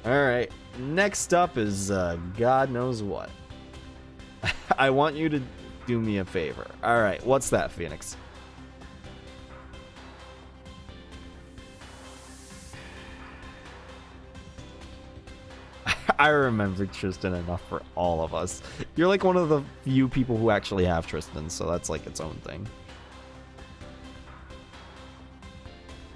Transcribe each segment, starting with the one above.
Alright, next up is God knows what. I want you to do me a favor. Alright, what's that, Phoenix? I remember Tristan enough for all of us. You're like one of the few people who actually have Tristan, so that's like its own thing.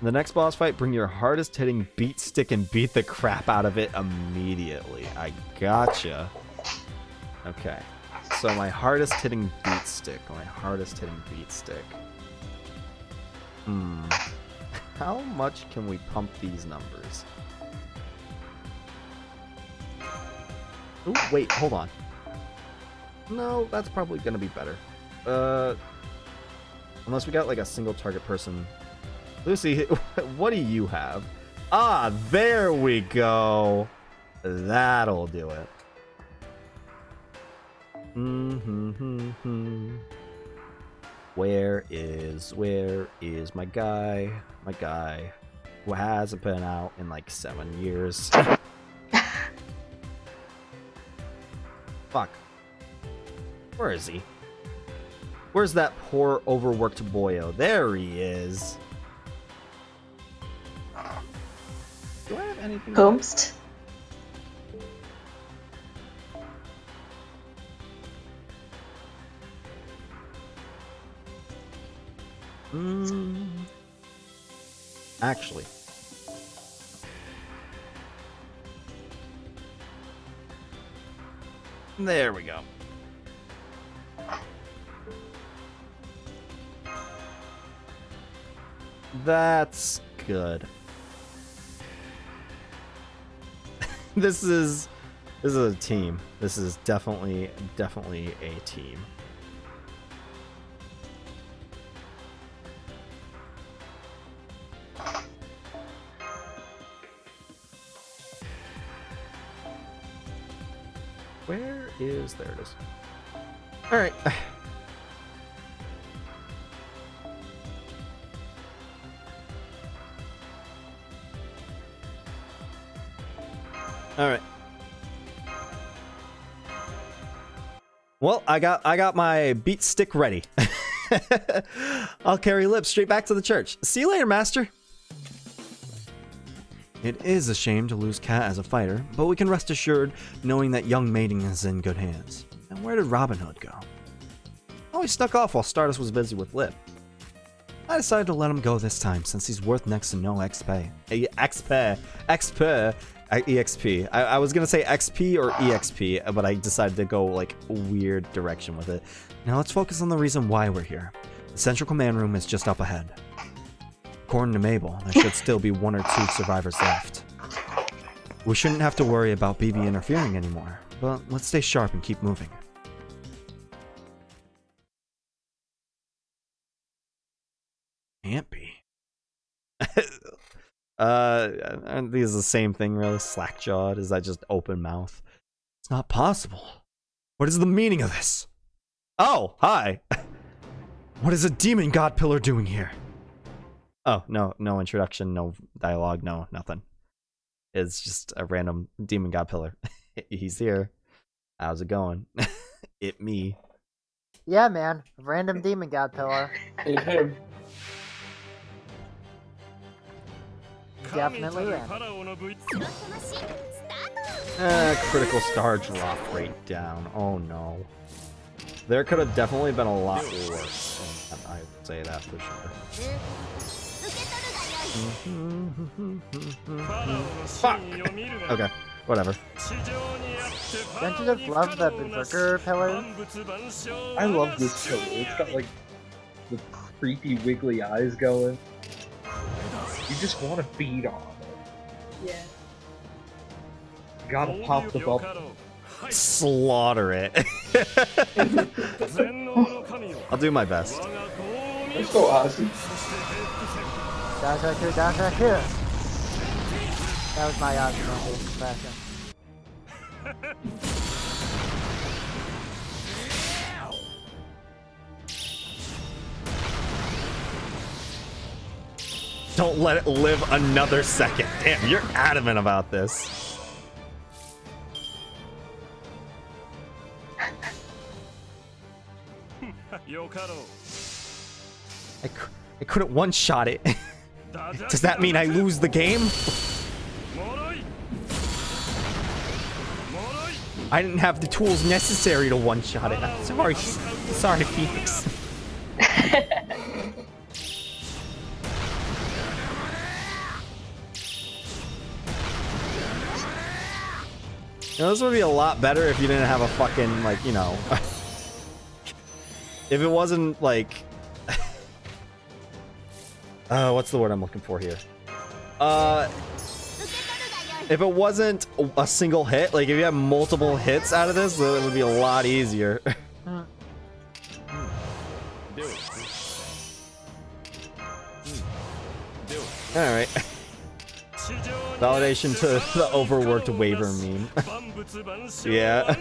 The next boss fight, bring your hardest hitting beat stick and beat the crap out of it immediately. I gotcha. Okay. So my hardest hitting beat stick. How much can we pump these numbers? Ooh, wait, hold on. No, that's probably gonna be better. Unless we got like a single target person. Lucy, what do you have? Ah, there we go. That'll do it. Where is my guy? My guy who hasn't been out in like 7 years. Fuck. Where is he? Where's that poor overworked boyo? There he is. Do I have anything? Homest. Actually. There we go. That's good. This is a team. This is definitely a team. Where is... There it is. All right. All right. Well, I got my beat stick ready. I'll carry Lip straight back to the church. See you later, Master. It is a shame to lose Kat as a fighter, but we can rest assured knowing that young mating is in good hands. And where did Robin Hood go? Oh, he snuck off while Stardust was busy with Lip. I decided to let him go this time since he's worth next to no XP. EXP. I was gonna say XP or EXP, but I decided to go like a weird direction with it. Now let's focus on the reason why we're here. The central command room is just up ahead. According to Mabel, there should still be 1 or 2 survivors left. We shouldn't have to worry about BB interfering anymore, but let's stay sharp and keep moving. Can't be. Aren't these the same thing, really? Slack-jawed? Is that just open mouth? It's not possible. What is the meaning of this? Oh, hi! What is a demon god pillar doing here? Oh, no introduction, no dialogue, no nothing. It's just a random demon god pillar. He's here. How's it going? It me. Yeah, man. Random demon god pillar. It him. Definitely random. Critical star drop rate down. Oh no. There could have definitely been a lot worse. I would say that for sure. Fuck! Okay, whatever. Don't you just love the berserker pillar? I love this pillar. It's got like the creepy wiggly eyes going. You just want to feed on it. Yeah. You gotta pop the bubble. Slaughter it. I'll do my best. Let's go, Ozzy. Down track here, down track here. That was my Ozzy impression. Don't let it live another second. Damn, you're adamant about this. I couldn't one-shot it. Does that mean I lose the game? I didn't have the tools necessary to one-shot it. I'm sorry. Sorry, Phoenix. You know, this would be a lot better if you didn't have a fucking, like, you know... if it wasn't, like... what's the word I'm looking for here? If it wasn't a single hit, like, if you had multiple hits out of this, then it would be a lot easier. Alright. Validation to the overworked waiver meme. Yeah.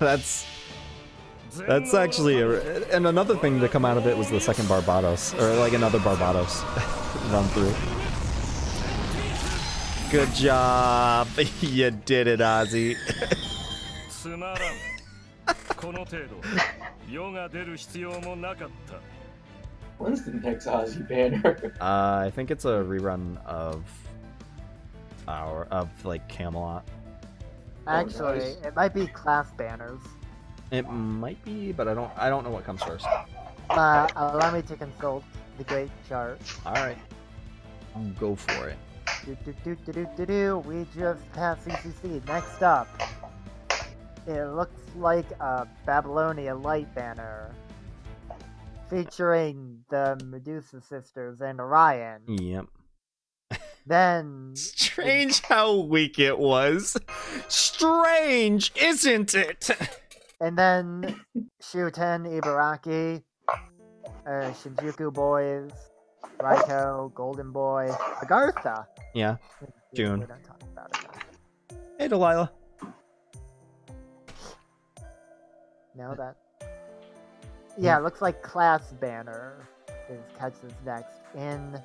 That's actually and another thing to come out of it was the second Barbados, or like another Barbados run through. Good job. You did it, Ozzy. When's the next Ozzy banner? I think it's a rerun of like Camelot. Actually, nice. it might be class banners. It might be, but I don't know what comes first. Allow me to consult the great chart. All right, go for it. We just passed CCC. Next up, it looks like a Babylonia Light banner featuring the Medusa sisters and Orion. Yep. Then Strange how weak it was. Strange, isn't it? and then Shuten, Ibaraki, Shinjuku Boys, Raiko, Golden Boy, Agartha. Yeah. June. We don't talk about it now. Hey, Delilah. Know that. Yeah, it looks like class banner is catches next in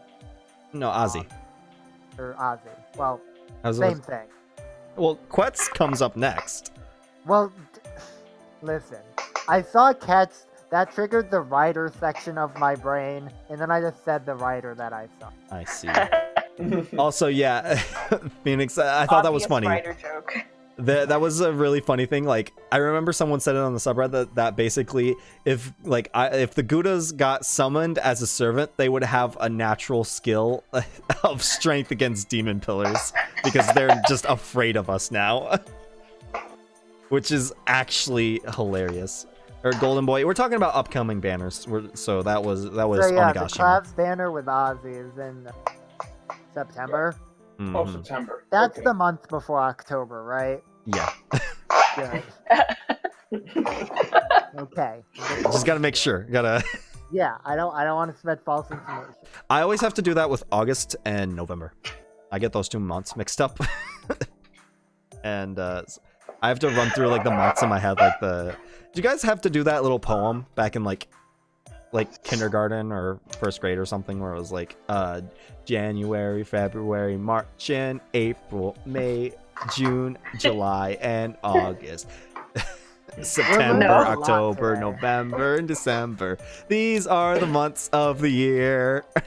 No, Ozzy. or Ozzy. Well, How's same it? thing. Well, Quetz comes up next. Well, listen, I saw Cats. That triggered the writer section of my brain, and then I just said the writer that I saw. I see. Also, yeah, Phoenix. I thought that was funny. Writer joke. That was a really funny thing. Like, I remember someone said it on the subreddit that basically, if if the Goudas got summoned as a servant, they would have a natural skill of strength against demon pillars because they're just afraid of us now, which is actually hilarious. Or Golden Boy. We're talking about upcoming banners. So that was So yeah, the Onigashima. class banner with Ozzy is in September. Mhm. Oh, September. That's Okay. the month before October, right? Yeah. Good. Okay. Just gotta make sure. Gotta. Yeah, I don't want to spread false information. I always have to do that with August and November. I get those 2 months mixed up. And I have to run through like the months in my head. Like do you guys have to do that little poem back in like kindergarten or first grade or something where it was like January, February, March, and April, May, June, July, and August. September, No. October, Today. November, and December. These are the months of the year. You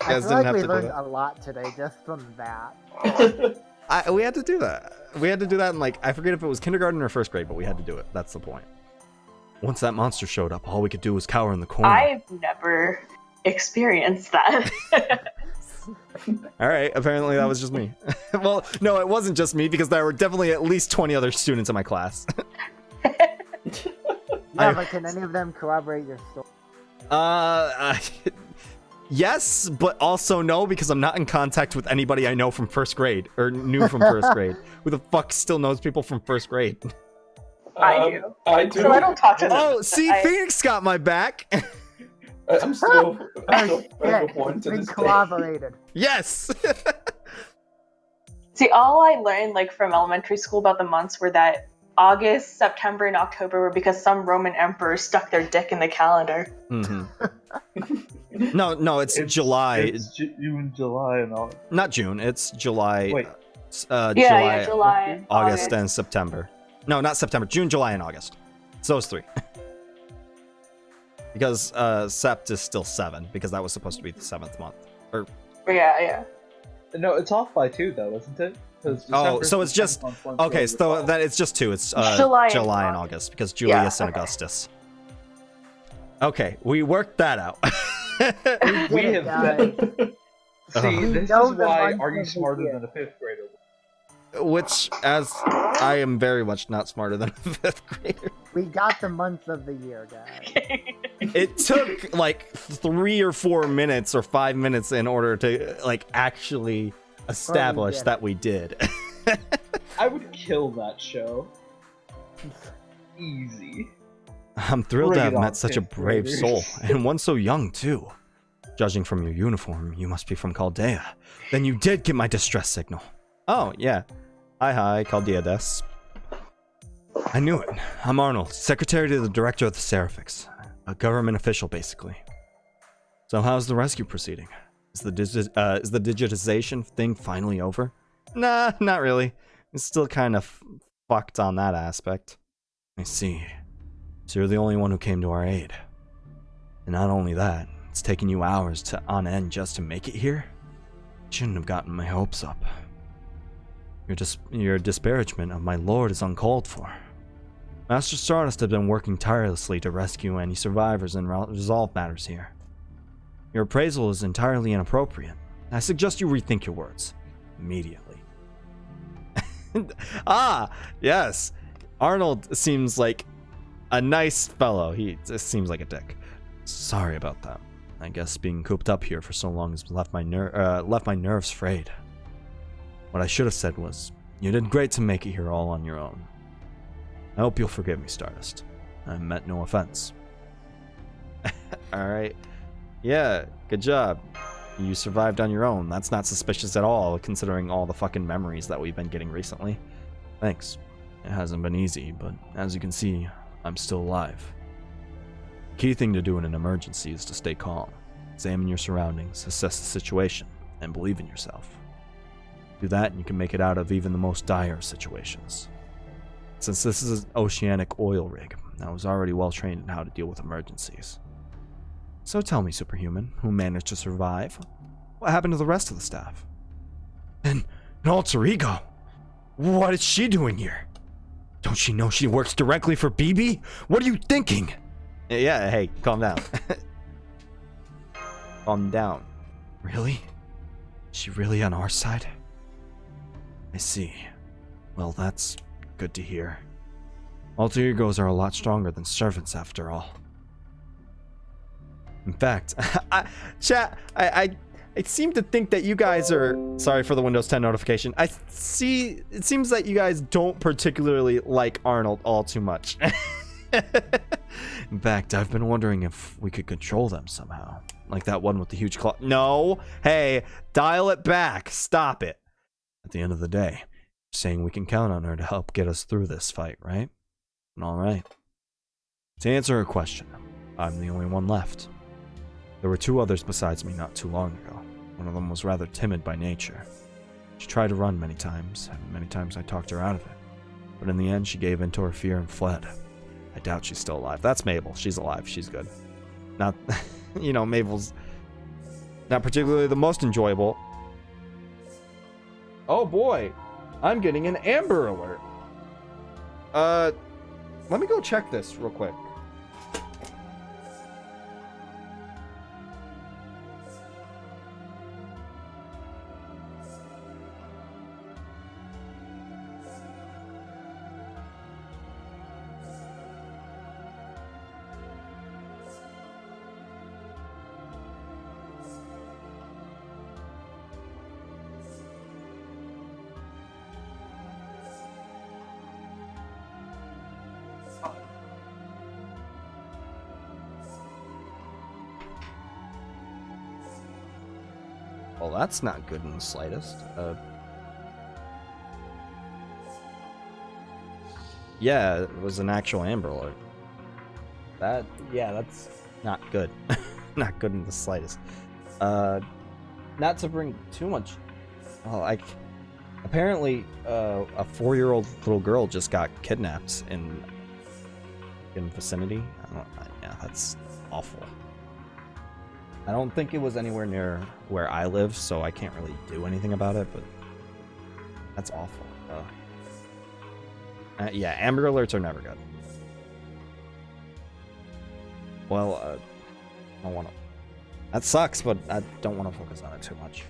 I guys feel didn't like have we to do learned that. a lot today just from that. We had to do that. We had to do that in like, I forget if it was kindergarten or first grade, but we had to do it. That's the point. Once that monster showed up, all we could do was cower in the corner. I've never experienced that. All right, apparently that was just me. Well, no, it wasn't just me because there were definitely at least 20 other students in my class. Yeah, but can any of them corroborate your story? Yes, but also no, because I'm not in contact with anybody I know from first grade or knew from first grade. Who the fuck still knows people from first grade? I do. I do. So I don't talk to them. Oh, see, Phoenix got my back. I'm still Oh, friends shit, with one it's to been this day. corroborated. Yes. See, all I learned like from elementary school about the months were that August, September, and October were because some Roman emperor stuck their dick in the calendar. Mm-hmm. No, it's July. It's June, July, and all. Not June. It's July. Wait. July, Yeah, July, August, and September. No, not September. June, July, and August. It's those 3. Because Sept is still 7, because that was supposed to be the 7th month. Or Yeah. No, it's off by 2 though, isn't it? 'Cause oh, December's so the it's just 10th month, okay. one's So the then it's just 2. It's July July and and August because Julius and okay. Augustus. Okay, we worked that out. We did it, have guys. See, We this know is the why months Are You of the Smarter year. Than a 5th Grader? Which, as I am very much not smarter than a 5th grader. We got the months of the year, guys. It took like 3 or 4 minutes or 5 minutes in order to like actually establish did that it. we did. I would kill that show. Easy. I'm thrilled Bring to it have on, met such a 5th brave graders. soul, and one so young too. Judging from your uniform, you must be from Chaldea. Then you did get my distress signal. Oh, yeah. Hi, Chaldea des. I knew it. I'm Arnold, secretary to the director of the SE.RA.PH. A government official, basically. So how's the rescue proceeding? Is the digitization thing finally over? Nah, not really. It's still kind of fucked on that aspect. I see. So you're the only one who came to our aid. And not only that, it's taken you hours on end just to make it here? Shouldn't have gotten my hopes up. Your disparagement of my lord is uncalled for. Master Stardust has been working tirelessly to rescue any survivors and resolve matters here. Your appraisal is entirely inappropriate. I suggest you rethink your words. Immediately. Ah, yes. Arnold seems like a nice fellow. He just seems like a dick. Sorry about that. I guess being cooped up here for so long has left my nerves frayed. What I should have said was, you did great to make it here all on your own. I hope you'll forgive me, Stardust. I meant no offense. Alright. Yeah, good job. You survived on your own. That's not suspicious at all, considering all the fucking memories that we've been getting recently. Thanks. It hasn't been easy, but as you can see, I'm still alive. The key thing to do in an emergency is to stay calm, examine your surroundings, assess the situation, and believe in yourself. Do that and you can make it out of even the most dire situations. Since this is an oceanic oil rig, I was already well trained in how to deal with emergencies. So tell me, Superhuman, who managed to survive? What happened to the rest of the staff? And Alter Ego? What is she doing here? Don't she know she works directly for BB? What are you thinking? Yeah, hey, calm down. Calm down. Really? Is she really on our side? I see. Well, that's good to hear. Alter egos are a lot stronger than servants, after all. In fact, chat, I seem to think that you guys are... Sorry for the Windows 10 notification. It seems that you guys don't particularly like Arnold all too much. In fact, I've been wondering if we could control them somehow. Like that one with the huge claw. No! Hey, dial it back. Stop it. At the end of the day, you're saying we can count on her to help get us through this fight, right? All right. To answer her question, I'm the only one left. There were 2 others besides me not too long ago. One of them was rather timid by nature. She tried to run many times, and many times I talked her out of it. But in the end, she gave in to her fear and fled. I doubt she's still alive. That's Mabel. She's alive. She's good. Not, Mabel's not particularly the most enjoyable. Oh boy, I'm getting an Amber Alert. Let me go check this real quick. Well, that's not good in the slightest. Yeah, it was an actual Amber Alert. That's not good. Not good in the slightest. Not to bring too much... Oh, apparently, a 4-year-old little girl just got kidnapped in vicinity. Yeah, that's awful. I don't think it was anywhere near where I live, so I can't really do anything about it, but that's awful. Yeah, Amber Alerts are never good. Well, I don't want to... That sucks, but I don't want to focus on it too much.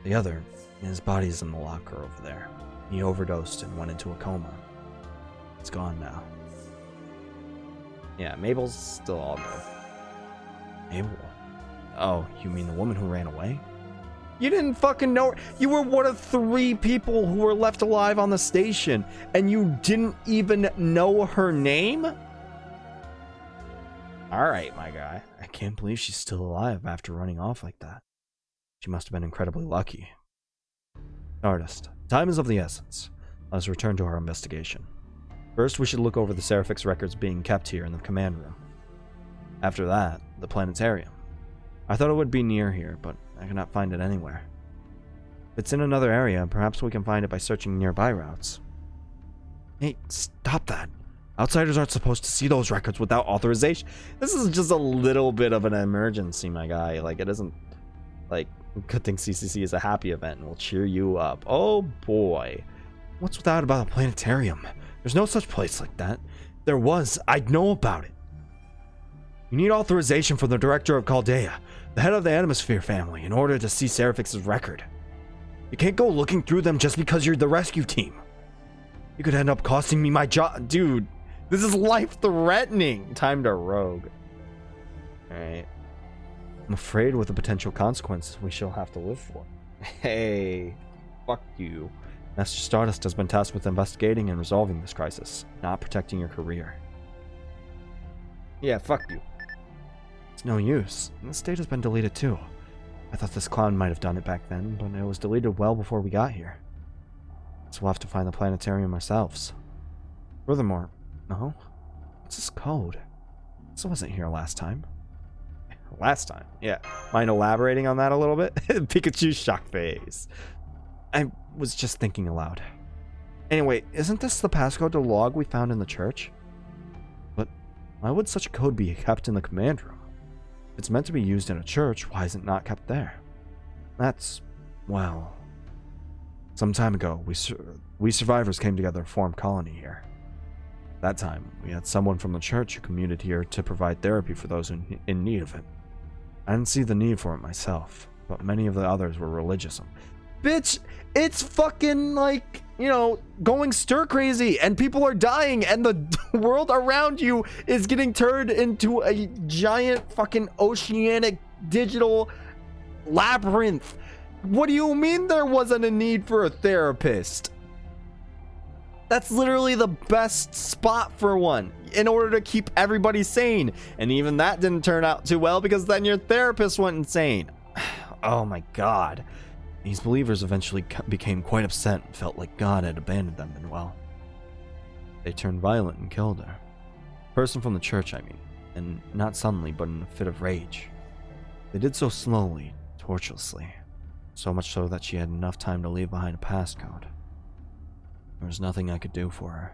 The other, his body's in the locker over there. He overdosed and went into a coma. It's gone now. Yeah, Mabel's still all good. Mabel? Oh, you mean the woman who ran away? You didn't fucking know her. You were one of 3 people who were left alive on the station, and you didn't even know her name? Alright, my guy. I can't believe she's still alive after running off like that. She must have been incredibly lucky. Stardust, time is of the essence. Let's return to our investigation. First, we should look over the SE.RA.PH records being kept here in the command room. After that, the planetarium. I thought it would be near here, but I cannot find it anywhere. If it's in another area, perhaps we can find it by searching nearby routes. Hey, stop that. Outsiders aren't supposed to see those records without authorization. This is just a little bit of an emergency, my guy. Like, it isn't... Like, good thing CCC is a happy event and will cheer you up. Oh, boy. What's with that about a planetarium? There's no such place like that. If there was, I'd know about it. You need authorization from the director of Chaldea, the head of the Animosphere family, in order to see SE.RA.PH's record. You can't go looking through them just because you're the rescue team. You could end up costing me my job. Dude, this is life-threatening. Time to rogue. Alright. I'm afraid with the potential consequences we shall have to live for. Hey, fuck you. Master Stardust has been tasked with investigating and resolving this crisis, not protecting your career. Yeah, fuck you. It's no use. The state has been deleted too. I thought this clown might have done it back then, but it was deleted well before we got here. So we'll have to find the planetarium ourselves. Furthermore, no? What's this code? This wasn't here last time. Last time? Yeah. Mind elaborating on that a little bit? Pikachu's shock face. I was just thinking aloud. Anyway, isn't this the passcode to log we found in the church? But why would such a code be kept in the command room? If it's meant to be used in a church, why is it not kept there? That's, well... Some time ago, we survivors came together to form colony here. That time, we had someone from the church who commuted here to provide therapy for those in need of it. I didn't see the need for it myself, but many of the others were religious. Bitch, it's fucking like, you know, going stir crazy and people are dying and the world around you is getting turned into a giant fucking oceanic digital labyrinth. What do you mean there wasn't a need for a therapist? That's literally the best spot for one in order to keep everybody sane. And even that didn't turn out too well because then your therapist went insane. Oh my god. These believers eventually became quite upset and felt like God had abandoned them, and well, they turned violent and killed her. A person from the church, I mean, and not suddenly, but in a fit of rage. They did so slowly, tortuously, so much so that she had enough time to leave behind a passcode. There was nothing I could do for her.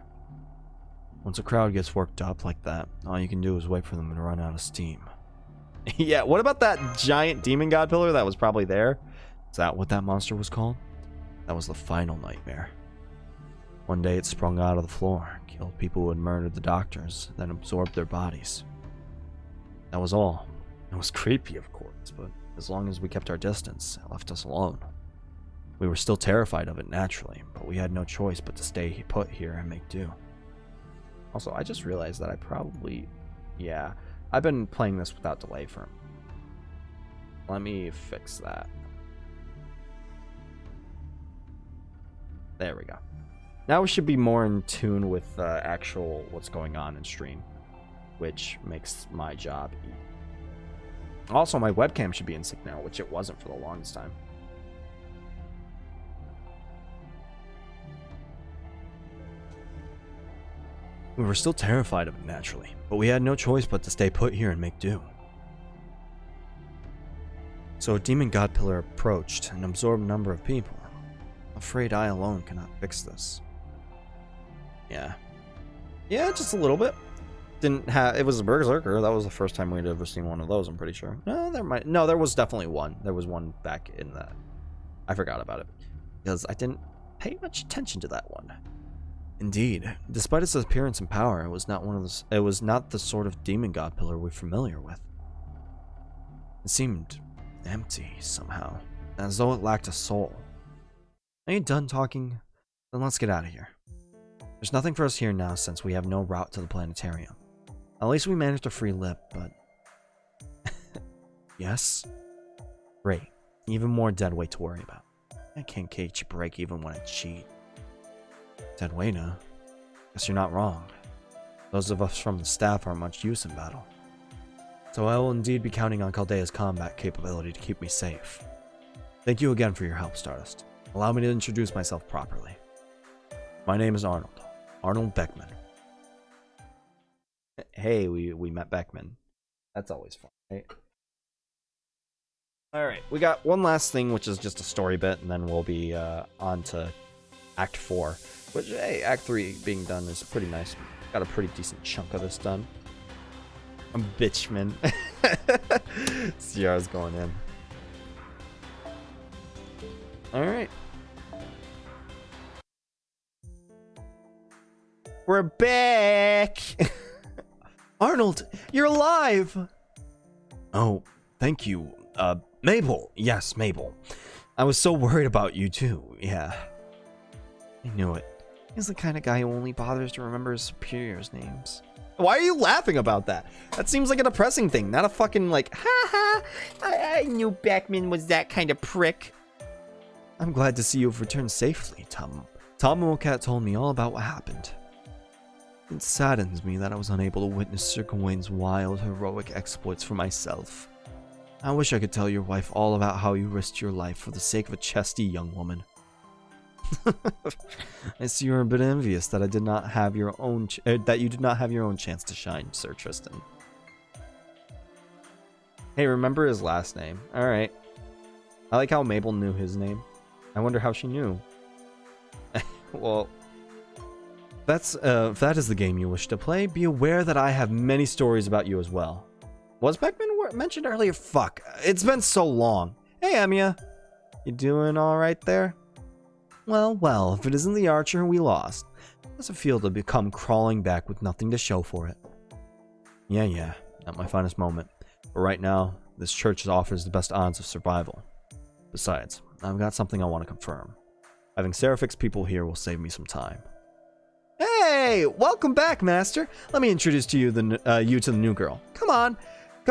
Once a crowd gets worked up like that, all you can do is wait for them to run out of steam. Yeah, what about that giant demon god pillar that was probably there? Is that what that monster was called? That was the final nightmare. One day it sprung out of the floor, killed people who had murdered the doctors, then absorbed their bodies. That was all. It was creepy, of course, but as long as we kept our distance, it left us alone. We were still terrified of it, naturally, but we had no choice but to stay put here and make do. Also, I just realized that I probably... Yeah, I've been playing this without delay for... Let me fix that. There we go. Now we should be more in tune with actual what's going on in stream, which makes my job easy. Also, my webcam should be in sync now, which it wasn't for the longest time. We were still terrified of it, naturally, but we had no choice but to stay put here and make do. So a demon god pillar approached and absorbed a number of people. afraid I alone cannot fix this. Yeah. Yeah, just a little bit. Didn't have, it was a Berserker. That was the first time we'd ever seen one of those, I'm pretty sure. No, there was definitely one. There was one back in that. I forgot about it. Because I didn't pay much attention to that one. Indeed, despite its appearance and power, it was not the sort of demon god pillar we're familiar with. It seemed empty somehow, as though it lacked a soul. Are you done talking? Then let's get out of here. There's nothing for us here now since we have no route to the planetarium. At least we managed to free Lip, but... Yes? Great. Even more dead weight to worry about. I can't catch a break even when I cheat. Dead weight, huh? Guess you're not wrong. Those of us from the staff aren't much use in battle. So I will indeed be counting on Caldea's combat capability to keep me safe. Thank you again for your help, Stardust. Allow me to introduce myself properly. My name is Arnold. Arnold Beckman. Hey, we met Beckman. That's always fun, right? Alright, we got one last thing, which is just a story bit, and then we'll be on to Act 4. Which, hey, Act 3 being done is pretty nice. Got a pretty decent chunk of this done. I'm bitchman. SE.RA.PH's going in. Alright. We're back! Arnold, you're alive! Oh, thank you. Mabel. Yes, Mabel. I was so worried about you too, yeah. I knew it. He's the kind of guy who only bothers to remember his superiors' names. Why are you laughing about that? That seems like a depressing thing, not a fucking like, ha. I knew Beckman was that kind of prick. I'm glad to see you've returned safely, Tom. Tom Mocat told me all about what happened. It saddens me that I was unable to witness Sir Gawain's wild, heroic exploits for myself. I wish I could tell your wife all about how you risked your life for the sake of a chesty young woman. I see you're a bit envious that I did not have your own that you did not have your own chance to shine, Sir Tristan. Hey, remember his last name. All right. I like how Mabel knew his name. I wonder how she knew. Well, if that is the game you wish to play, be aware that I have many stories about you as well. Was Beckman mentioned earlier? Fuck. It's been so long. Hey, Emiya. You doing all right there? Well, if it isn't the archer we lost, how does it feel to come crawling back with nothing to show for it? Yeah, not my finest moment. But right now, this church offers the best odds of survival. Besides, I've got something I want to confirm. Having SE.RA.PH's people here will save me some time. Hey, welcome back, Master. Let me introduce to you you to the new girl. Come on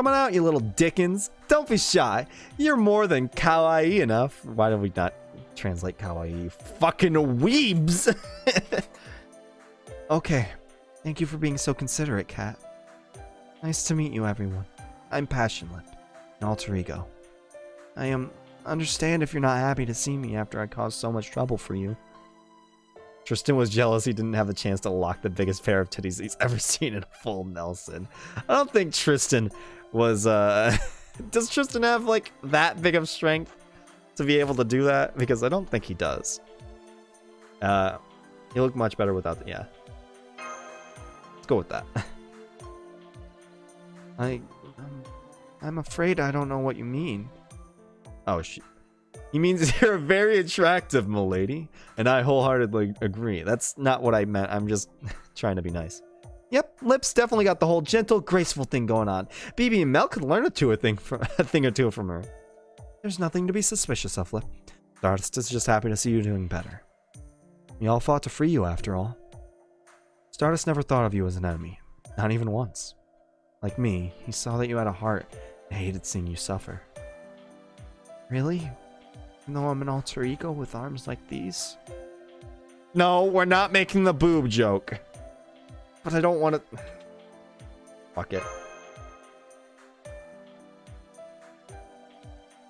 out, you little dickens. Don't be shy. You're more than kawaii enough. Why don't we not translate kawaii, you fucking weebs? Okay. Thank you for being so considerate, Cat. Nice to meet you, everyone. I'm Passionlip, an alter ego. I understand if you're not happy to see me after I caused so much trouble for you. Tristan was jealous he didn't have the chance to lock the biggest pair of titties he's ever seen in a full Nelson. I don't think Tristan was, does Tristan have, like, that big of strength to be able to do that? Because I don't think he does. He looked much better without the, yeah. Let's go with that. I'm afraid I don't know what you mean. Oh, he means you're very attractive, m'lady. And I wholeheartedly agree. That's not what I meant. I'm just trying to be nice. Yep, Lip's definitely got the whole gentle, graceful thing going on. BB and Mel could learn a thing or two from her. There's nothing to be suspicious of, Lip. Stardust is just happy to see you doing better. We all fought to free you, after all. Stardust never thought of you as an enemy. Not even once. Like me, he saw that you had a heart and hated seeing you suffer. Really? Even though I'm an alter ego with arms like these? No, we're not making the boob joke. But I don't want to... Fuck it.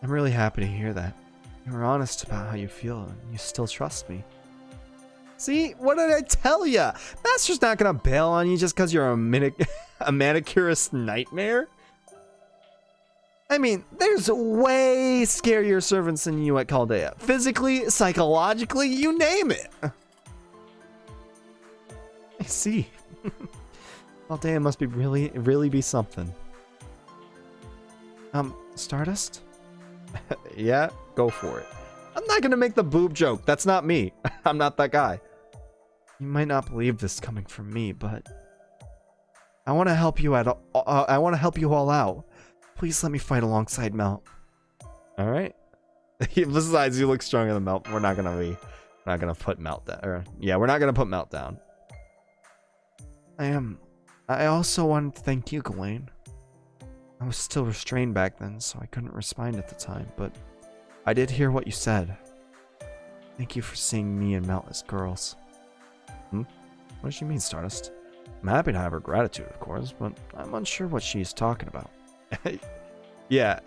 I'm really happy to hear that. You were honest about how you feel and you still trust me. See? What did I tell ya? Master's not gonna bail on you just because you're a manicurist nightmare? I mean, there's way scarier servants than you at Chaldea. Physically, psychologically, you name it. I see. Chaldea must be really be something. Stardust? Yeah, go for it. I'm not gonna make the boob joke. That's not me. I'm not that guy. You might not believe this coming from me, but I want to help you I want to help you all out. Please let me fight alongside Melt. All right. Besides, you look stronger than Melt. We're not gonna put Melt down. We're not gonna put Melt down. I also want to thank you, Gawain. I was still restrained back then, so I couldn't respond at the time, but I did hear what you said. Thank you for seeing me and Melt as girls. What does she mean, Stardust? I'm happy to have her gratitude, of course, but I'm unsure what she's talking about. Yeah,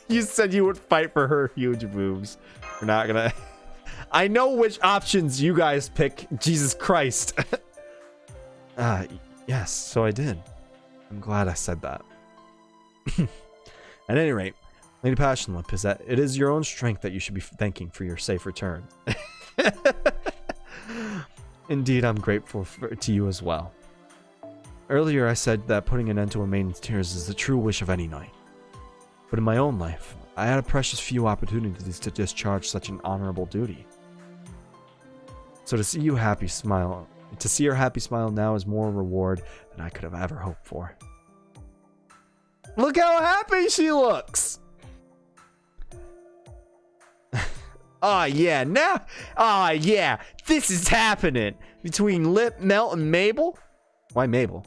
you said you would fight for her huge boobs. We're not gonna... I know which options you guys pick. Jesus Christ. Yes, so I did. I'm glad I said that. At any rate, Lady Passionlip, it is your own strength that you should be thanking for your safe return. Indeed, I'm grateful to you as well. Earlier I said that putting an end to a maiden's tears is the true wish of any knight. But in my own life, I had a precious few opportunities to discharge such an honorable duty. So to see your happy smile now is more reward than I could have ever hoped for. Look how happy she looks! Oh yeah, now, oh yeah, this is happening between Lip, Melt, and Mabel. Why Mabel?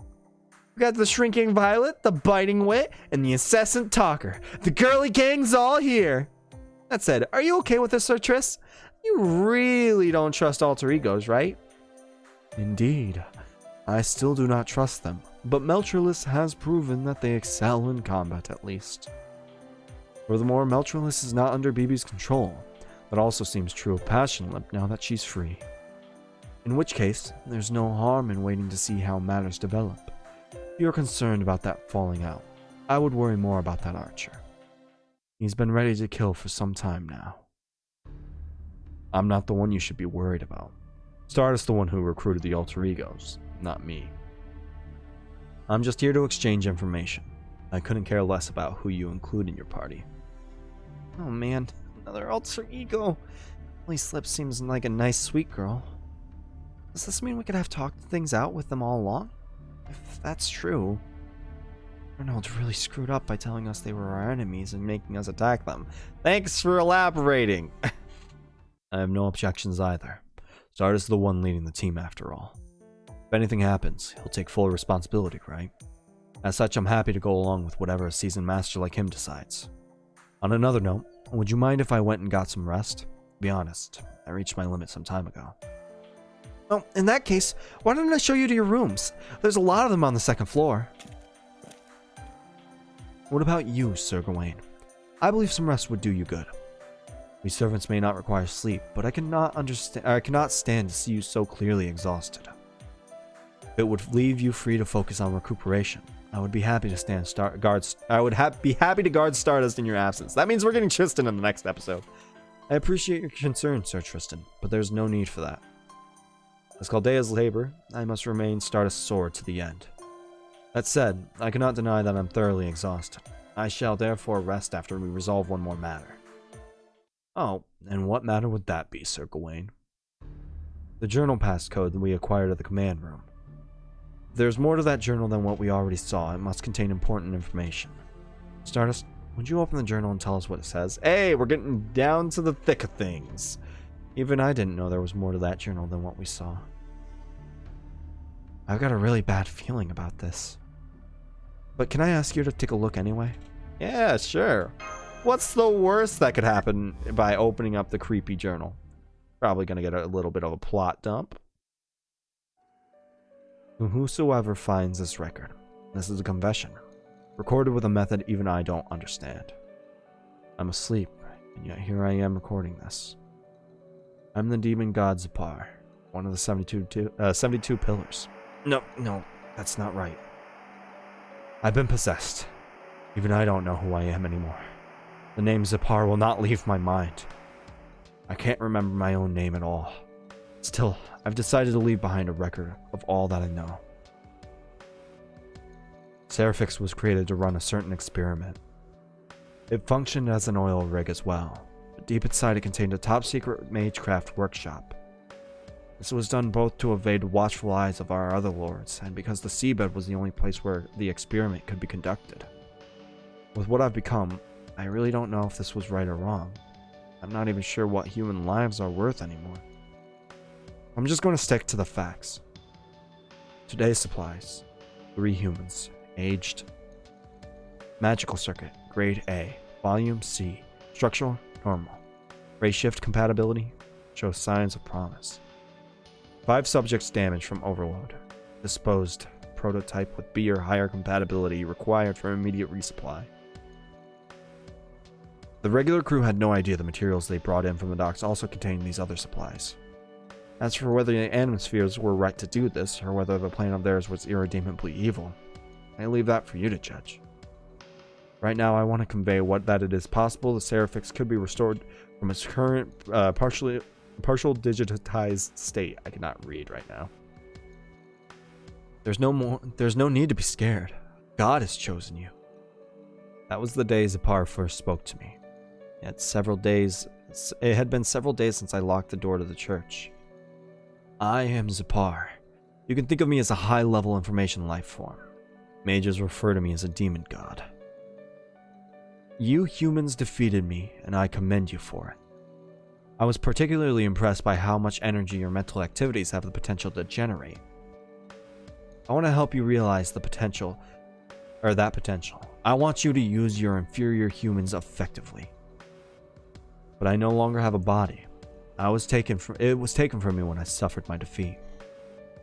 We got the shrinking violet, the biting wit, and the incessant talker. The girly gang's all here. That said, are you okay with this, Sir Triss? You really don't trust alter egos, right? Indeed, I still do not trust them, but Meltrilis has proven that they excel in combat at least. Furthermore, Meltrilis is not under BB's control. That also seems true of Passionlip now that she's free. In which case, there's no harm in waiting to see how matters develop. If you're concerned about that falling out, I would worry more about that archer. He's been ready to kill for some time now. I'm not the one you should be worried about. Stardust the one who recruited the alter egos, not me. I'm just here to exchange information. I couldn't care less about who you include in your party. Oh man, another alter ego. At least Slip seems like a nice, sweet girl. Does this mean we could have talked things out with them all along? If that's true, Arnold's really screwed up by telling us they were our enemies and making us attack them. Thanks for elaborating. I have no objections either. Stardust is the one leading the team after all. If anything happens, he'll take full responsibility, right? As such, I'm happy to go along with whatever a seasoned master like him decides. On another note, would you mind if I went and got some rest? To be honest, I reached my limit some time ago. Oh, in that case, why don't I show you to your rooms? There's a lot of them on the second floor. What about you, Sir Gawain? I believe some rest would do you good. We servants may not require sleep, but I cannot stand to see you so clearly exhausted. If it would leave you free to focus on recuperation, I would be happy to be happy to guard Stardust in your absence. That means we're getting Tristan in the next episode. I appreciate your concern, Sir Tristan, but there's no need for that. As Chaldea's labor, I must remain Stardust's sword to the end. That said, I cannot deny that I'm thoroughly exhausted. I shall therefore rest after we resolve one more matter. Oh, and what matter would that be, Sir Gawain? The journal passcode that we acquired at the command room. If there's more to that journal than what we already saw, it must contain important information. Stardust, would you open the journal and tell us what it says? Hey, we're getting down to the thick of things. Even I didn't know there was more to that journal than what we saw. I've got a really bad feeling about this. But can I ask you to take a look anyway? Yeah, sure. What's the worst that could happen by opening up the creepy journal? Probably gonna get a little bit of a plot dump. To whosoever finds this record, this is a confession, recorded with a method even I don't understand. I'm asleep, and yet here I am recording this. I'm the demon god SE.RA.PH, one of the 72 pillars. No, that's not right. I've been possessed. Even I don't know who I am anymore. The name SE.RA.PH will not leave my mind. I can't remember my own name at all. Still, I've decided to leave behind a record of all that I know. SE.RA.PH was created to run a certain experiment. It functioned as an oil rig as well, but deep inside it contained a top-secret magecraft workshop. This was done both to evade the watchful eyes of our other lords, and because the seabed was the only place where the experiment could be conducted. With what I've become, I really don't know if this was right or wrong. I'm not even sure what human lives are worth anymore. I'm just going to stick to the facts. Today's supplies: 3 humans, aged. Magical circuit, grade A, volume C, structural, normal. Ray shift compatibility, shows signs of promise. 5 subjects damaged from overload. Disposed, prototype with B or higher compatibility required for immediate resupply. The regular crew had no idea the materials they brought in from the docks also contained these other supplies. As for whether the atmospheres were right to do this, or whether the plan of theirs was irredeemably evil, I leave that for you to judge. Right now, I want to convey that it is possible the SE.RA.PH could be restored from its current partial digitized state. I cannot read right now. There's no need to be scared. God has chosen you. That was the day SE.RA.PH first spoke to me. It had been several days since I locked the door to the church. I am SE.RA.PH. You can think of me as a high-level information life form. Mages refer to me as a demon god. You humans defeated me, and I commend you for it. I was particularly impressed by how much energy your mental activities have the potential to generate. I want to help you realize that potential. I want you to use your inferior humans effectively. But I no longer have a body. It was taken from me when I suffered my defeat.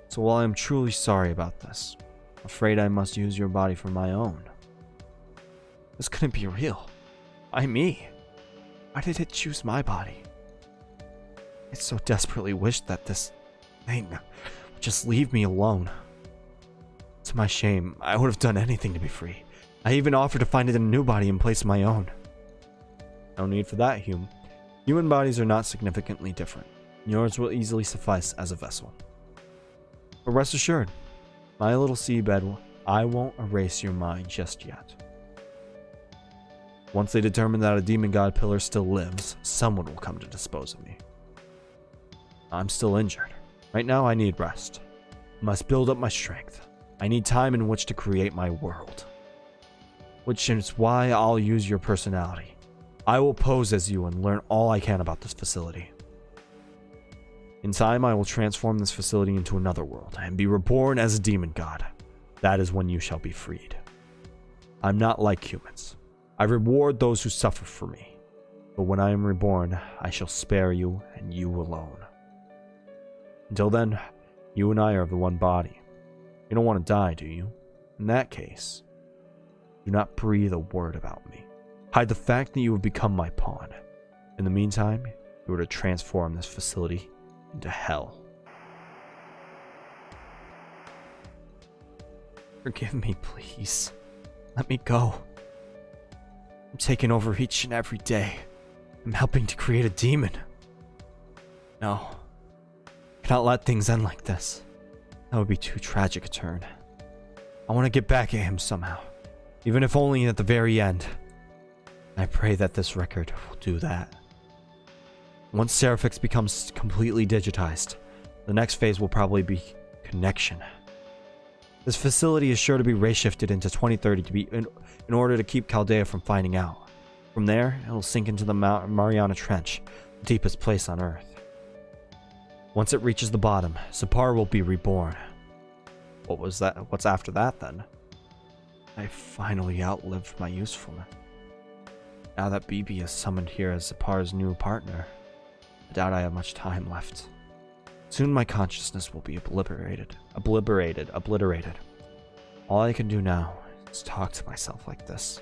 So while I am truly sorry about this, I'm afraid I must use your body for my own. This couldn't be real. Why me? Why did it choose my body? I so desperately wished that this thing would just leave me alone. To my shame, I would have done anything to be free. I even offered to find it a new body in place of my own. No need for that, Human bodies are not significantly different. Yours will easily suffice as a vessel. But rest assured, my little seabed, I won't erase your mind just yet. Once they determine that a demon god pillar still lives, someone will come to dispose of me. I'm still injured. Right now I need rest. I must build up my strength. I need time in which to create my world. Which is why I'll use your personality. I will pose as you and learn all I can about this facility. In time, I will transform this facility into another world and be reborn as a demon god. That is when you shall be freed. I'm not like humans. I reward those who suffer for me. But when I am reborn, I shall spare you and you alone. Until then, you and I are of the one body. You don't want to die, do you? In that case, do not breathe a word about me. Hide the fact that you have become my pawn. In the meantime, you are to transform this facility into hell. Forgive me, please. Let me go. I'm taking over each and every day. I'm helping to create a demon. No. I cannot let things end like this. That would be too tragic a turn. I want to get back at him somehow. Even if only at the very end. I pray that this record will do that. Once SE.RA.PH becomes completely digitized, the next phase will probably be connection. This facility is sure to be ray shifted into 2030 to be in order to keep Chaldea from finding out. From there, it will sink into the Mariana Trench, the deepest place on Earth. Once it reaches the bottom, SE.RA.PH will be reborn. What was that? What's after that then? I finally outlived my usefulness. Now that BB is summoned here as SE.RA.PH's new partner, I doubt I have much time left. Soon my consciousness will be obliterated. All I can do now is talk to myself like this.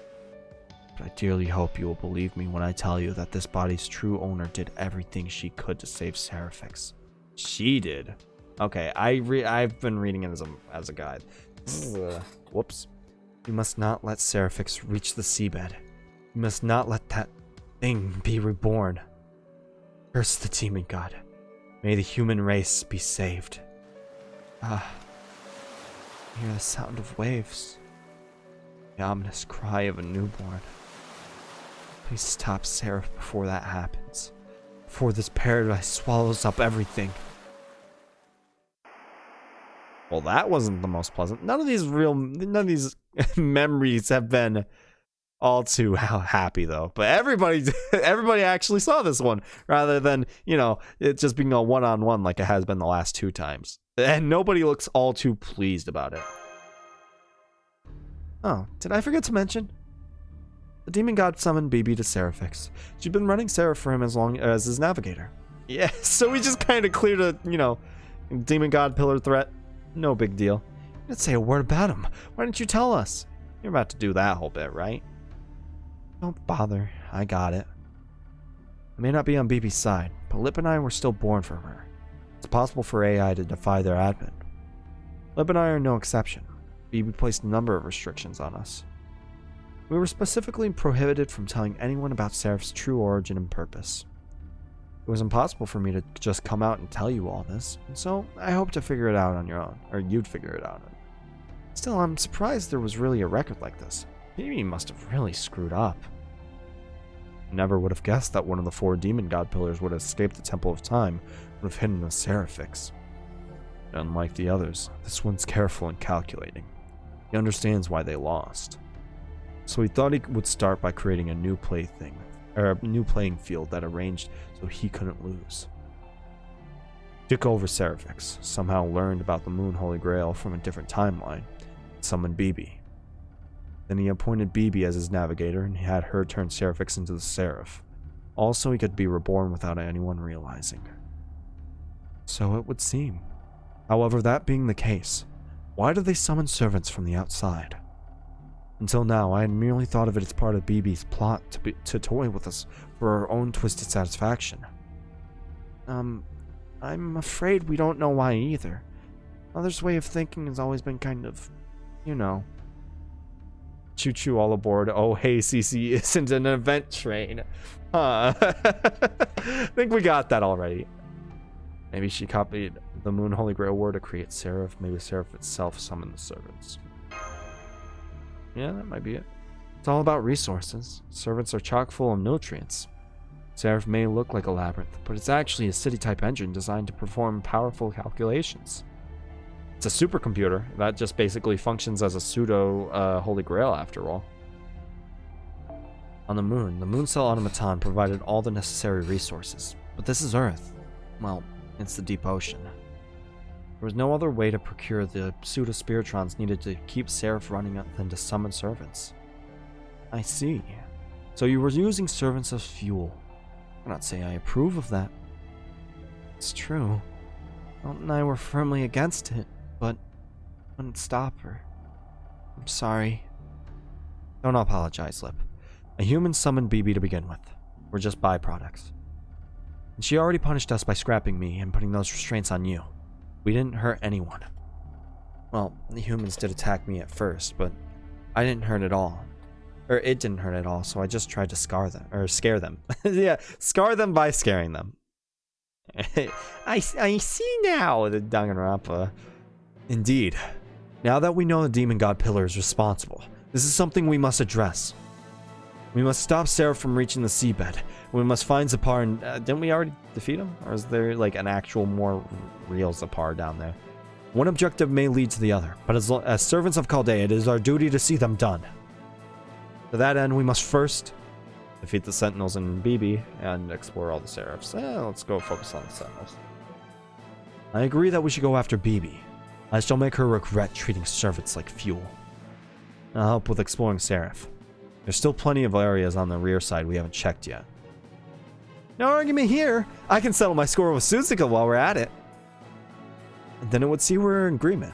But I dearly hope you will believe me when I tell you that this body's true owner did everything she could to save SE.RA.PH. She did. Okay, I've been reading it as a guide. Whoops. We must not let SE.RA.PH reach the seabed. We must not let that thing be reborn. Curse the demon god. May the human race be saved. Ah. I hear the sound of waves. The ominous cry of a newborn. Please stop SE.RA.PH before that happens. Before this paradise swallows up everything. Well, that wasn't the most pleasant. None of these memories have been all too happy though. But everybody actually saw this one rather than, you know, it just being a one-on-one like it has been the last 2 times. And nobody looks all too pleased about it. Oh, did I forget to mention? The demon god summoned BB to SE.RA.PH. She'd been running Seraph for him as long as his navigator. Yeah, so we just kind of cleared a, you know, demon god pillar threat. No big deal. You didn't say a word about him. Why didn't you tell us? You're about to do that whole bit, right? Don't bother. I got it. I may not be on BB's side, but Lip and I were still born for her. It's possible for AI to defy their admin. Lip and I are no exception. BB placed a number of restrictions on us. We were specifically prohibited from telling anyone about SE.RA.PH's true origin and purpose. It was impossible for me to just come out and tell you all this, and so I hope to figure it out on your own, or you'd figure it out. Still, I'm surprised there was really a record like this. BB must have really screwed up. Never would have guessed that one of the 4 demon god pillars would have escaped the Temple of Time, would have hidden the SE.RA.PH. Unlike the others, this one's careful and calculating. He understands why they lost. So he thought he would start by creating a new plaything, or a new playing field that arranged so he couldn't lose. Took over SE.RA.PH, somehow learned about the Moon Holy Grail from a different timeline, and summoned BB. Then he appointed BB as his navigator and he had her turn SE.RA.PH into the Seraph. Also, he could be reborn without anyone realizing. So it would seem. However, that being the case, why do they summon servants from the outside? Until now, I had merely thought of it as part of BB's plot to toy with us for our own twisted satisfaction. I'm afraid we don't know why either. Others' way of thinking has always been kind of, you know. Choo-choo all aboard. Oh, hey, CC isn't an event train. I think we got that already. Maybe she copied the Moon Holy Grail word to create Seraph. Maybe Seraph itself summoned the servants. Yeah, that might be it. It's all about resources. Servants are chock full of nutrients. Seraph may look like a labyrinth, but it's actually a city-type engine designed to perform powerful calculations. It's a supercomputer that just basically functions as a pseudo Holy Grail after all. On the moon cell automaton provided all the necessary resources, but this is Earth. Well, it's the deep ocean. There was no other way to procure the pseudo-spiritrons needed to keep Seraph running than to summon servants. I see. So you were using servants as fuel. I cannot say I approve of that. It's true. Alt and I were firmly against it, but couldn't stop her. I'm sorry. Don't apologize, Lip. A human summoned BB to begin with. We're just byproducts. And she already punished us by scrapping me and putting those restraints on you. We didn't hurt anyone. Well, the humans did attack me at first, but I didn't hurt at all. Or it didn't hurt at all, so I just tried to scare them. Yeah, scar them by scaring them. I see now, the Danganronpa. Indeed. Now that we know the Demon God Pillar is responsible, this is something we must address. We must stop Seraph from reaching the seabed. We must find Zapar and... didn't we already defeat him? Or is there like an actual more real Zapar down there? One objective may lead to the other, but as servants of Chaldea, it is our duty to see them done. To that end, we must first defeat the Sentinels and BB and explore all the Seraphs. Let's go focus on the Sentinels. I agree that we should go after BB. I shall make her regret treating servants like fuel. I'll help with exploring Seraph. There's still plenty of areas on the rear side we haven't checked yet. No argument here. I can settle my score with Suzuka while we're at it. And then it would see we're in agreement.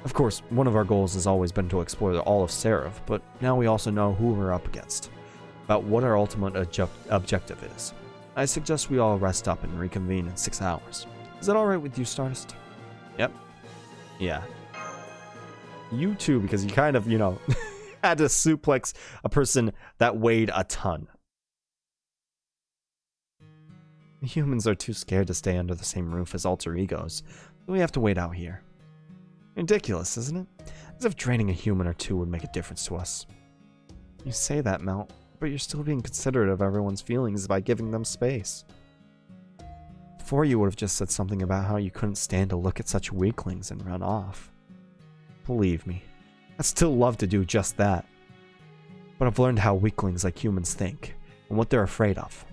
Of course, one of our goals has always been to explore all of Seraph, but now we also know who we're up against, about what our ultimate objective is. I suggest we all rest up and reconvene in 6 hours. Is that alright with you, Stardust? Yep. Yeah. You too, because you kind of, had to suplex a person that weighed a ton. Humans are too scared to stay under the same roof as alter egos, so we have to wait out here. Ridiculous, isn't it? As if draining a human or two would make a difference to us. You say that, Mel, but you're still being considerate of everyone's feelings by giving them space. Before you would have just said something about how you couldn't stand to look at such weaklings and run off. Believe me, I'd still love to do just that. But I've learned how weaklings like humans think, and what they're afraid of.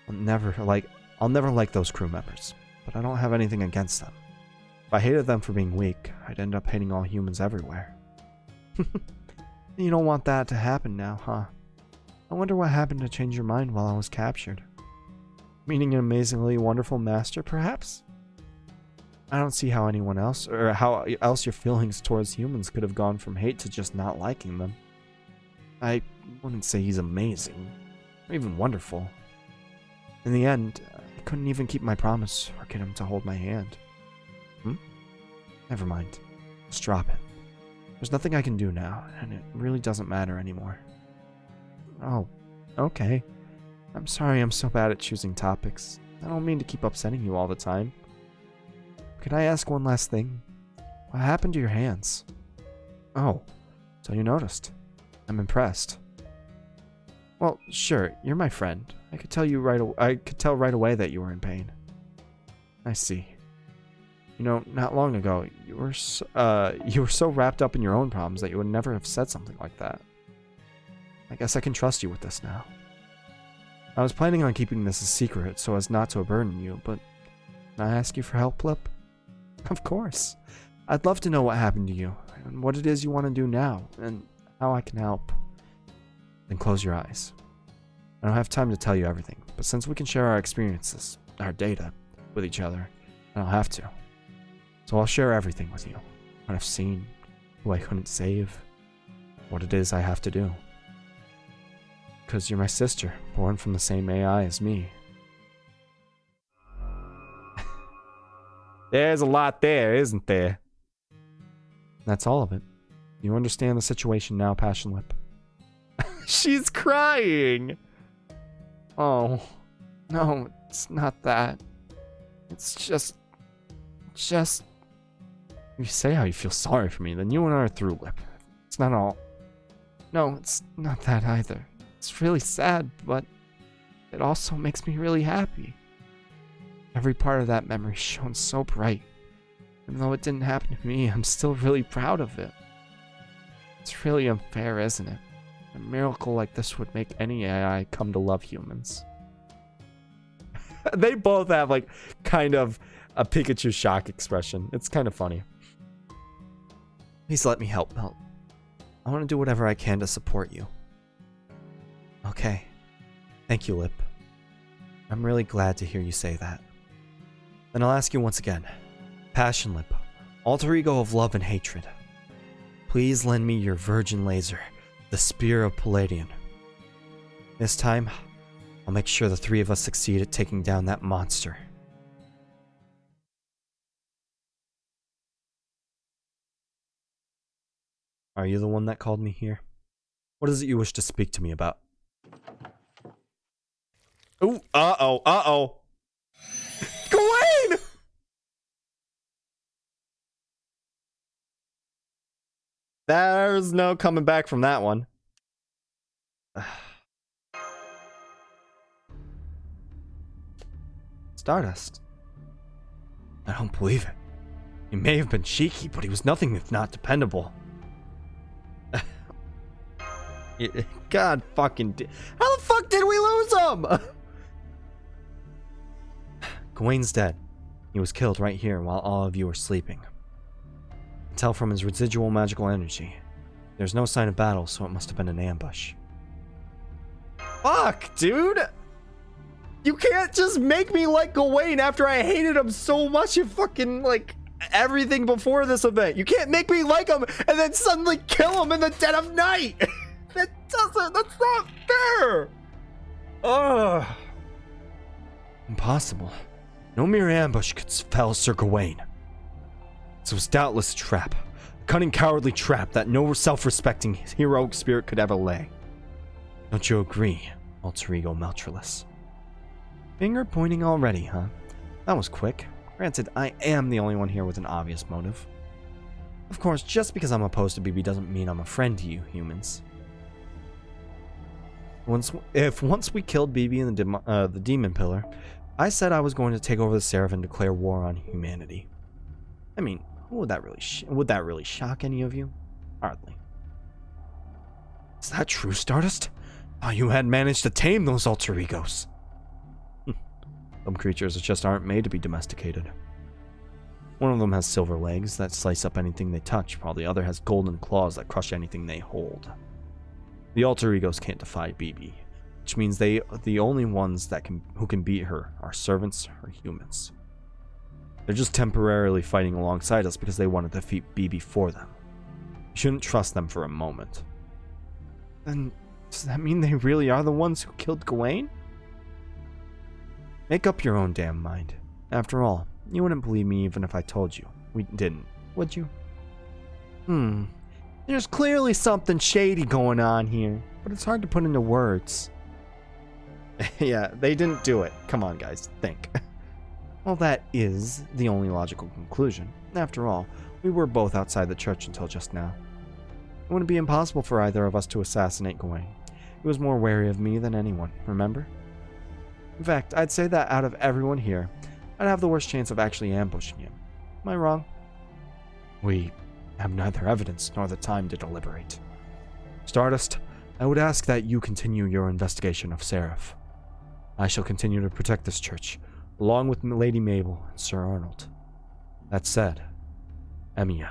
I'll never like those crew members, but I don't have anything against them. If I hated them for being weak, I'd end up hating all humans everywhere. You don't want that to happen now, huh? I wonder what happened to change your mind while I was captured. Meeting an amazingly wonderful master, perhaps? I don't see how anyone else, or how else your feelings towards humans could have gone from hate to just not liking them. I wouldn't say he's amazing, or even wonderful. In the end, I couldn't even keep my promise or get him to hold my hand. Never mind. Just drop it. There's nothing I can do now, and it really doesn't matter anymore. Oh, okay. I'm sorry I'm so bad at choosing topics. I don't mean to keep upsetting you all the time. Could I ask one last thing? What happened to your hands? Oh, so you noticed. I'm impressed. Well, sure, you're my friend. I could tell right away that you were in pain. I see. Not long ago, you were so wrapped up in your own problems that you would never have said something like that. I guess I can trust you with this now. I was planning on keeping this a secret so as not to burden you, but can I ask you for help, Lip? Of course. I'd love to know what happened to you, and what it is you want to do now, and how I can help. Then close your eyes. I don't have time to tell you everything, but since we can share our experiences, our data, with each other, I don't have to. So I'll share everything with you. What I've seen, who I couldn't save, what it is I have to do. Because you're my sister, born from the same AI as me. There's a lot there, isn't there? That's all of it. You understand the situation now, Passion Lip? She's crying! Oh, no, it's not that. It's just... You say how you feel sorry for me, then you and I are through, Lip. It's not all... No, it's not that either. It's really sad, but it also makes me really happy. Every part of that memory shone so bright. Even though it didn't happen to me, I'm still really proud of it. It's really unfair, isn't it? A miracle like this would make any AI come to love humans. They both have, kind of a Pikachu shock expression. It's kind of funny. Please let me help, Melt. I want to do whatever I can to support you. Okay. Thank you, Lip. I'm really glad to hear you say that. Then I'll ask you once again. Passion Lip, alter ego of love and hatred. Please lend me your virgin laser, the Spear of Palladian. This time, I'll make sure the three of us succeed at taking down that monster. Are you the one that called me here? What is it you wish to speak to me about? Ooh, uh-oh. Gawain! There's no coming back from that one. Stardust. I don't believe it. He may have been cheeky, but he was nothing if not dependable. God fucking... How the fuck did we lose him? Gawain's dead. He was killed right here while all of you were sleeping. I can tell from his residual magical energy. There's no sign of battle, so it must have been an ambush. Fuck, dude! You can't just make me like Gawain after I hated him so much in fucking, everything before this event. You can't make me like him and then suddenly kill him in the dead of night! That's not fair! Ugh. Impossible. No mere ambush could fell Sir Gawain. This was doubtless a trap Cunning, cowardly trap that no self-respecting heroic spirit could ever lay. Don't you agree, alter ego Meltreless? Finger pointing already, huh? That was quick. Granted, I am the only one here with an obvious motive. Of course, just because I'm opposed to BB doesn't mean I'm a friend to you, humans. Once we killed BB in the Demon Pillar, I said I was going to take over the Seraph and declare war on humanity. I mean, would that really shock any of you? Hardly. Is that true, Stardust? Oh, you had managed to tame those alter egos. Some creatures just aren't made to be domesticated. One of them has silver legs that slice up anything they touch, while the other has golden claws that crush anything they hold. The alter egos can't defy BB, which means the only ones who can beat her are servants or humans. They're just temporarily fighting alongside us because they want to defeat BB for them. You shouldn't trust them for a moment. Then, does that mean they really are the ones who killed Gawain? Make up your own damn mind. After all, you wouldn't believe me even if I told you. We didn't, would you? There's clearly something shady going on here, but it's hard to put into words. Yeah, they didn't do it. Come on, guys, think. Well, that is the only logical conclusion. After all, we were both outside the church until just now. It wouldn't be impossible for either of us to assassinate Gawain. He was more wary of me than anyone, remember? In fact, I'd say that out of everyone here, I'd have the worst chance of actually ambushing him. Am I wrong? We have neither evidence nor the time to deliberate. Stardust, I would ask that you continue your investigation of Seraph. I shall continue to protect this church, along with Lady Mabel and Sir Arnold. That said, Emiya,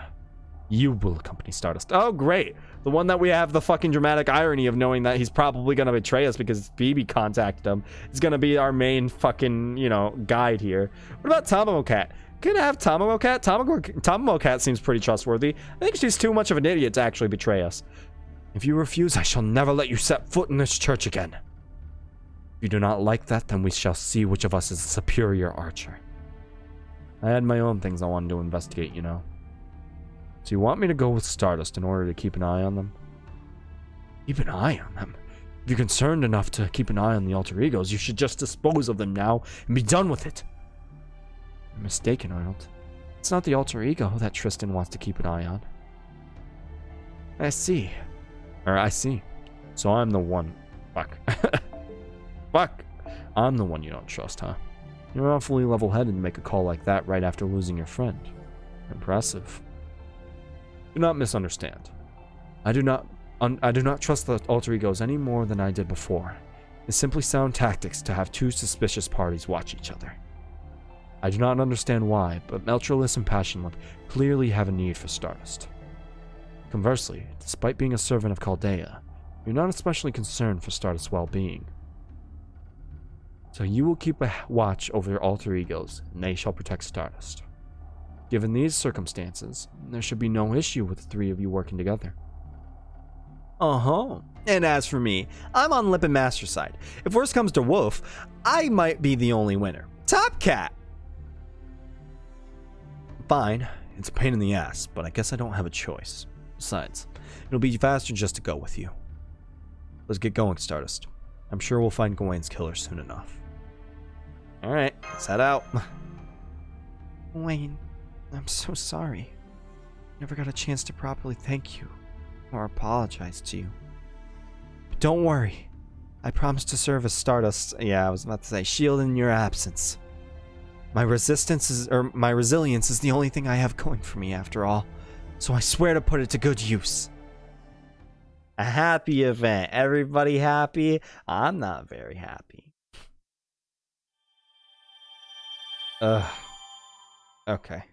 you will accompany Stardust. Oh, great! The one that we have the fucking dramatic irony of knowing that he's probably gonna betray us because BB contacted him is gonna be our main fucking, guide here. What about Tamamo Cat? Can I have Tamamo Cat? Tamamo Cat seems pretty trustworthy. I think she's too much of an idiot to actually betray us. If you refuse, I shall never let you set foot in this church again. If you do not like that, then we shall see which of us is the superior archer. I had my own things I wanted to investigate, So you want me to go with Stardust in order to keep an eye on them? Keep an eye on them? If you're concerned enough to keep an eye on the alter egos, you should just dispose of them now and be done with it. You're mistaken, Arnold. It's not the alter ego that Tristan wants to keep an eye on. I see. So I'm the one. Fuck. Fuck. I'm the one you don't trust, huh? You're awfully level-headed to make a call like that right after losing your friend. Impressive. Do not misunderstand. I do not trust the alter egos any more than I did before. It's simply sound tactics to have two suspicious parties watch each other. I do not understand why, but Meltreless and Passionlip clearly have a need for Stardust. Conversely, despite being a servant of Chaldea, you're not especially concerned for Stardust's well-being. So you will keep a watch over your alter egos, and they shall protect Stardust. Given these circumstances, there should be no issue with the three of you working together. And as for me, I'm on Lip and Master's side. If worse comes to Wolf, I might be the only winner. Top Cat! Fine, it's a pain in the ass, but I guess I don't have a choice. Besides, it'll be faster just to go with you. Let's get going, Stardust. I'm sure we'll find Gawain's killer soon enough. Alright, let's head out. Gawain, I'm so sorry. Never got a chance to properly thank you or apologize to you. But don't worry. I promise to serve as Stardust. Yeah, I was about to say shield in your absence. My resilience is the only thing I have going for me after all. So I swear to put it to good use. A happy event. Everybody happy? I'm not very happy. Okay.